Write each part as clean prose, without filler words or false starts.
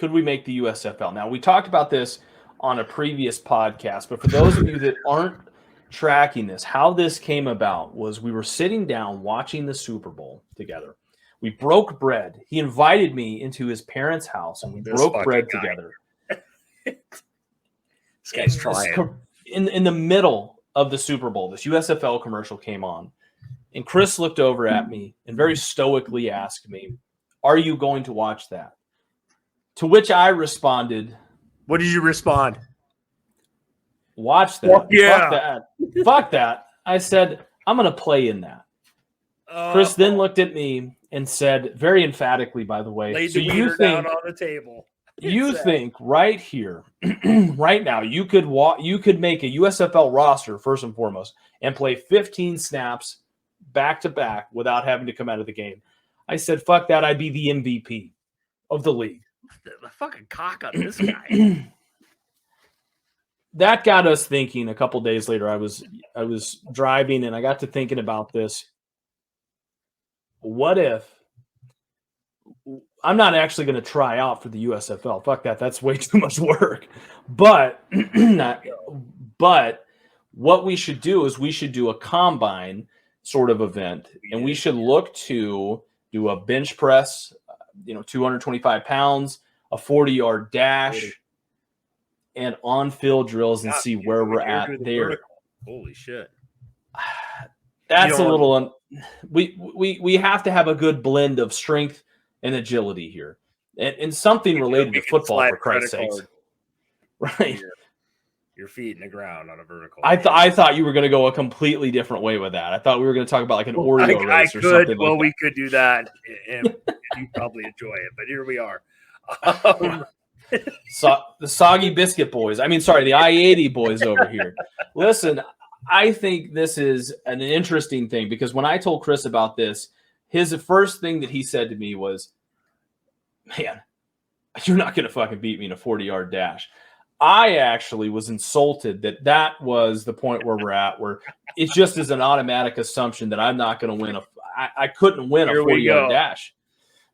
could we make the USFL? Now, we talked about this on a previous podcast, but for those of you that aren't tracking this, how this came about was we were sitting down watching the Super Bowl together. We broke bread. He invited me into his parents' house, and we broke bread together. This guy's trying. In the middle of the Super Bowl, this USFL commercial came on, and Chris looked over at me and very stoically asked me, "Are you going to watch that?" To which I responded, "What did you respond?" "Watch that. Fuck yeah. Fuck that. Fuck that." I said, "I'm going to play in that." Chris then looked at me and said, very emphatically, by the way, laid the wiener down on the table. You think right here, right now, you could make a USFL roster first and foremost and play 15 snaps back to back without having to come out of the game. I said, "Fuck that! I'd be the MVP of the league." The fucking cock on this guy. That got us thinking. A couple days later, I was driving and I got to thinking about this. What if I'm not actually going to try out for the USFL? Fuck that. That's way too much work. But what we should do is we should do a combine sort of event, and we should look to do a bench press, 225 pounds, a 40-yard dash, and on-field drills and see where we're at there. Vertical. Holy shit. That's a little we have to have a good blend of strength and agility here, and something related to football, for Christ's sakes. Right. Your feet in the ground on a vertical. I thought you were going to go a completely different way with that. I thought we were going to talk about like an Oreo race or something. Well, like we could do that, and you probably enjoy it. But here we are. So the Soggy Biscuit boys. The I-80 boys over here. Listen, I think this is an interesting thing because when I told Chris about this, his first thing that he said to me was, "Man, you're not going to fucking beat me in a 40-yard dash." I actually was insulted that was the point where we're at, where it just is an automatic assumption that I'm not going to win I couldn't win a 40-yard dash.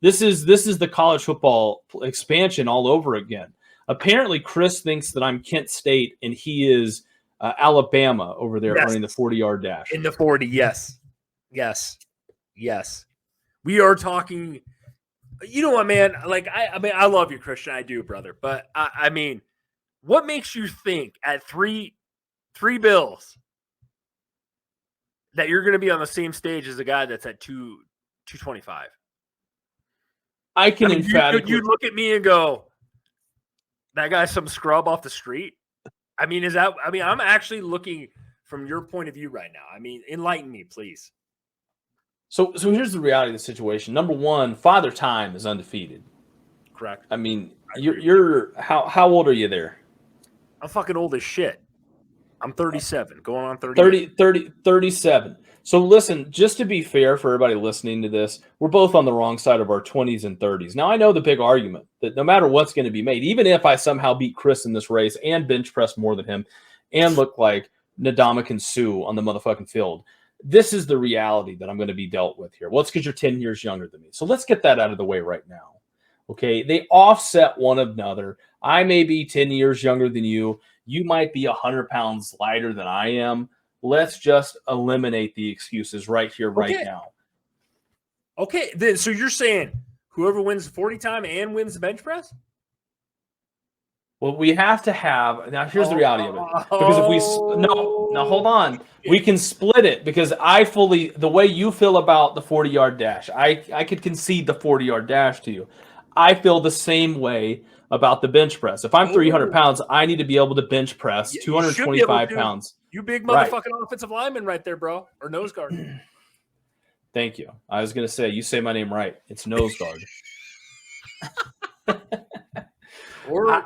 This is the college football expansion all over again. Apparently, Chris thinks that I'm Kent State and he is Alabama over there running the 40-yard dash. In the 40, yes. We are talking. You know what, man? Like I love you, Christian. I do, brother. But what makes you think at three bills that you're going to be on the same stage as a guy that's at 225? I can emphatically. You look at me and go, "That guy's some scrub off the street." I'm actually looking from your point of view right now. Enlighten me, please. So here's the reality of the situation. Number one, Father Time is undefeated. Correct. You're how old are you there? I'm fucking old as shit. I'm 37, going on 38. 37. So listen, just to be fair for everybody listening to this, we're both on the wrong side of our 20s and 30s. Now, I know the big argument that no matter what's going to be made, even if I somehow beat Chris in this race and bench press more than him and look like Ndamukong Suh on the motherfucking field, this is the reality that I'm going to be dealt with here. Well, it's because you're 10 years younger than me. So let's get that out of the way right now. Okay? They offset one another. I may be 10 years younger than you. You might be 100 pounds lighter than I am. Let's just eliminate the excuses right here, right now. Okay, then so you're saying whoever wins the 40 time and wins the bench press? Well, we have to have. Now, here's the reality of it. Because if we now hold on, we can split it because the way you feel about the 40-yard dash, I could concede the 40-yard dash to you. I feel the same way about the bench press. If I'm 300 pounds, I need to be able to bench press 225 pounds. You big motherfucking offensive lineman right there, bro. Or nose guard. Thank you. I was going to say, you say my name right. It's nose guard. Or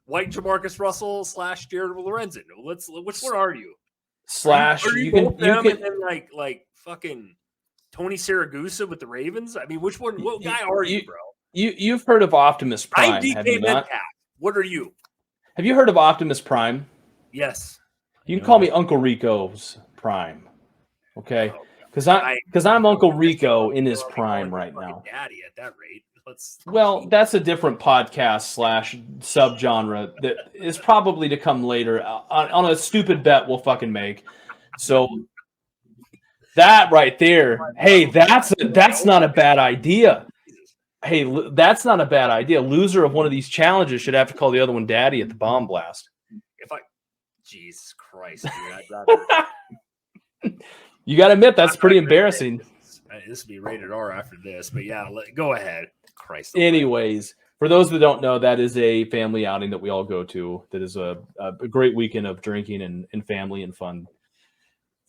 white Jamarcus Russell / Jared Lorenzen. Which one are you? Are you both them and then like fucking Tony Siragusa with the Ravens? Which one? What guy are you, bro? You've heard of Optimus Prime, I'm DK have you not? Metcalf. What are you? Have you heard of Optimus Prime? Yes. You can call me Uncle Rico's Prime, okay? Because I'm Uncle Rico in his prime right now. Daddy at that rate. Well, that's a different podcast / subgenre that is probably to come later on a stupid bet we'll fucking make. So that right there, hey, that's not a bad idea. Hey, that's not a bad idea. Loser of one of these challenges should have to call the other one daddy at the bomb blast. Jesus Christ, dude, I'd rather. You got to admit, that's pretty embarrassing. This would be rated R after this, but yeah, go ahead. Christ. Anyways, for those that don't know, that is a family outing that we all go to. That is a great weekend of drinking and family and fun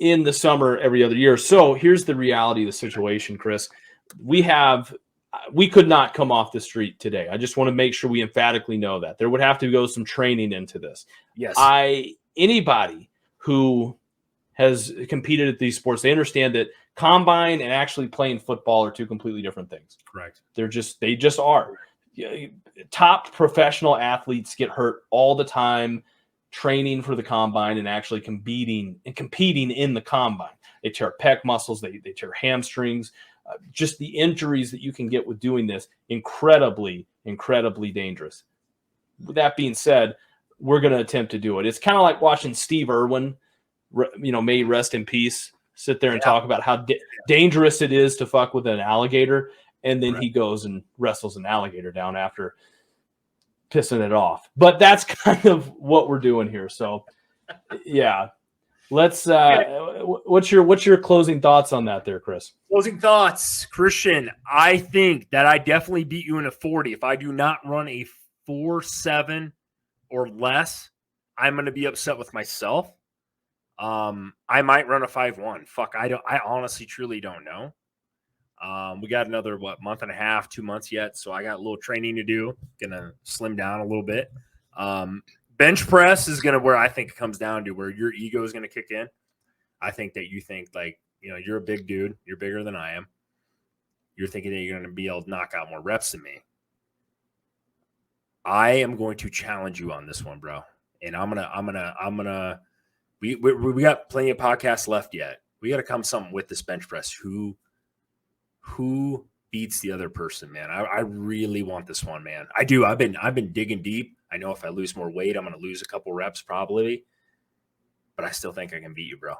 in the summer every other year. So here's the reality of the situation, Chris. We could not come off the street today. I just want to make sure we emphatically know that. There would have to go some training into this. Yes. Anybody who has competed at these sports, they understand that combine and actually playing football are two completely different things. Correct. They just are. Top professional athletes get hurt all the time training for the combine and actually competing in the combine. They tear pec muscles, they tear hamstrings. Just the injuries that you can get with doing this, incredibly, incredibly dangerous. With that being said, we're going to attempt to do it. It's kind of like watching Steve Irwin, may he rest in peace, sit there and talk about how dangerous it is to fuck with an alligator, and then he goes and wrestles an alligator down after pissing it off. But that's kind of what we're doing here. So, yeah. Let's. What's your closing thoughts on that, there, Chris? Closing thoughts, Christian. I think that I definitely beat you in a 40. If I do not run a 4.7 or less, I'm going to be upset with myself. I might run a 5.1. Fuck, I honestly, truly don't know. We got another month and a half, 2 months yet, so I got a little training to do. Gonna slim down a little bit. Bench press is going to where I think it comes down to where your ego is going to kick in. I think that you think you're a big dude. You're bigger than I am. You're thinking that you're going to be able to knock out more reps than me. I am going to challenge you on this one, bro. And we got plenty of podcasts left yet. We got to come something with this bench press. Who beats the other person, man? I really want this one, man. I do. I've been digging deep. I know if I lose more weight, I'm going to lose a couple reps probably, but I still think I can beat you, bro.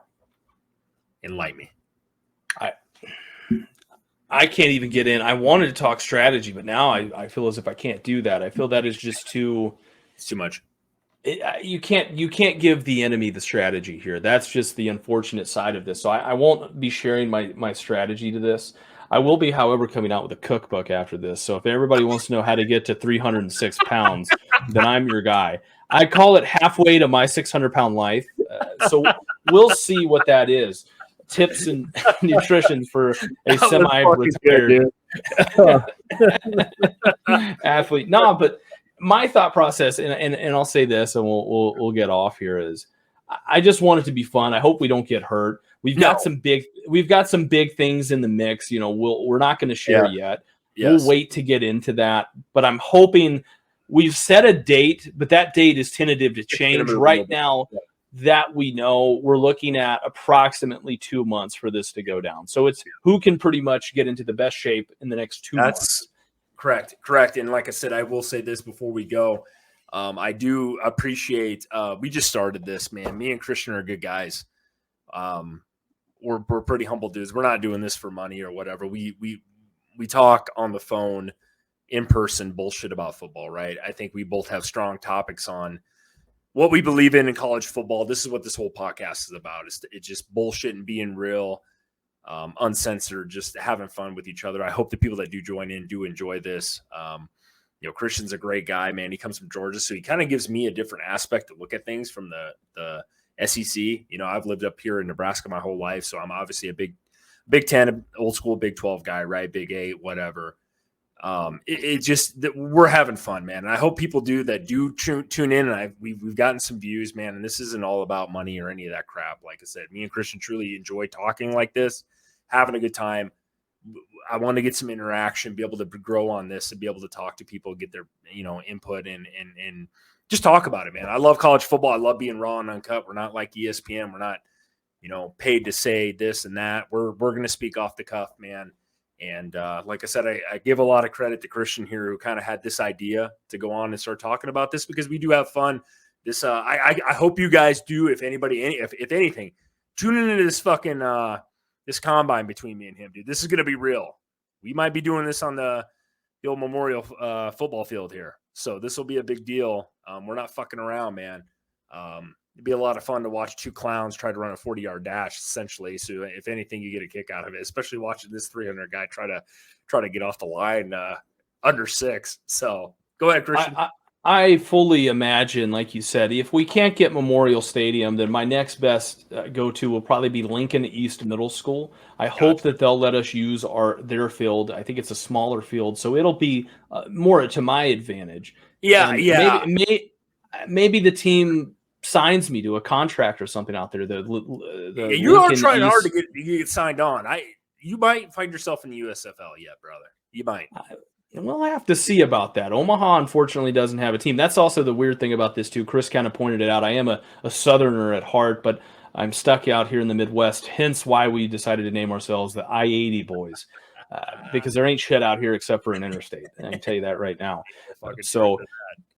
Enlighten me. I can't even get in. I wanted to talk strategy, but now I feel as if I can't do that. I feel that is just too. It's too much. You can't give the enemy the strategy here. That's just the unfortunate side of this. So I won't be sharing my strategy to this. I will be, however, coming out with a cookbook after this. So if everybody wants to know how to get to 306 pounds, then I'm your guy. I call it halfway to my 600-pound life. So we'll see what that is. Tips and nutrition for a semi-retired athlete. No, but my thought process, and I'll say this, and we'll get off here, is I just want it to be fun. I hope we don't get hurt. We've got some big things in the mix. We're not going to share yet. Yes. We'll wait to get into that. But I'm hoping we've set a date, but that date is tentative to change. Right now, that we know, we're looking at approximately 2 months for this to go down. So it's who can pretty much get into the best shape in the next 2 months. Correct. And like I said, I will say this before we go. I do appreciate we just started this, man. Me and Christian are good guys. We're pretty humble dudes. We're not doing this for money or whatever. We talk on the phone, in person, bullshit about football, right? I think we both have strong topics on what we believe in college football. This is what this whole podcast is about. It's just bullshit and being real, uncensored, just having fun with each other. I hope the people that do join in do enjoy this. Christian's a great guy, man. He comes from Georgia, so he kind of gives me a different aspect to look at things from the SEC. I've lived up here in Nebraska my whole life, so I'm obviously a Big 10, old school Big 12 guy, right? Big 8, whatever. We're having fun, man. And I hope people do tune in. And we've gotten some views, man. And this isn't all about money or any of that crap. Like I said, me and Christian truly enjoy talking like this, having a good time. I want to get some interaction, be able to grow on this and be able to talk to people, get their, input and just talk about it, man. I love college football. I love being raw and uncut. We're not like ESPN. We're not, paid to say this and that. We're going to speak off the cuff, man. And like I said, I give a lot of credit to Christian here, who kind of had this idea to go on and start talking about this, because we do have fun. This I hope you guys do. If anything, tune into this fucking this combine between me and him, dude. This is gonna be real. We might be doing this on the old Memorial football field here, so this will be a big deal. We're not fucking around, man. It'd be a lot of fun to watch two clowns try to run a 40-yard dash, essentially. So if anything, you get a kick out of it, especially watching this 300 guy try to get off the line under 6. So go ahead, Christian. I fully imagine, like you said, if we can't get Memorial Stadium, then my next best go-to will probably be Lincoln East Middle School. I hope that they'll let us use their field. I think it's a smaller field, so it'll be more to my advantage. Yeah, and yeah. Maybe the team signs me to a contract or something out there. You are trying hard to get signed on. You might find yourself in the USFL yet, brother. You might. We'll have to see about that. Omaha, unfortunately, doesn't have a team. That's also the weird thing about this, too. Chris kind of pointed it out. I am a Southerner at heart, but I'm stuck out here in the Midwest, hence why we decided to name ourselves the I-80 Boys, because there ain't shit out here except for an interstate. I can tell you that right now. So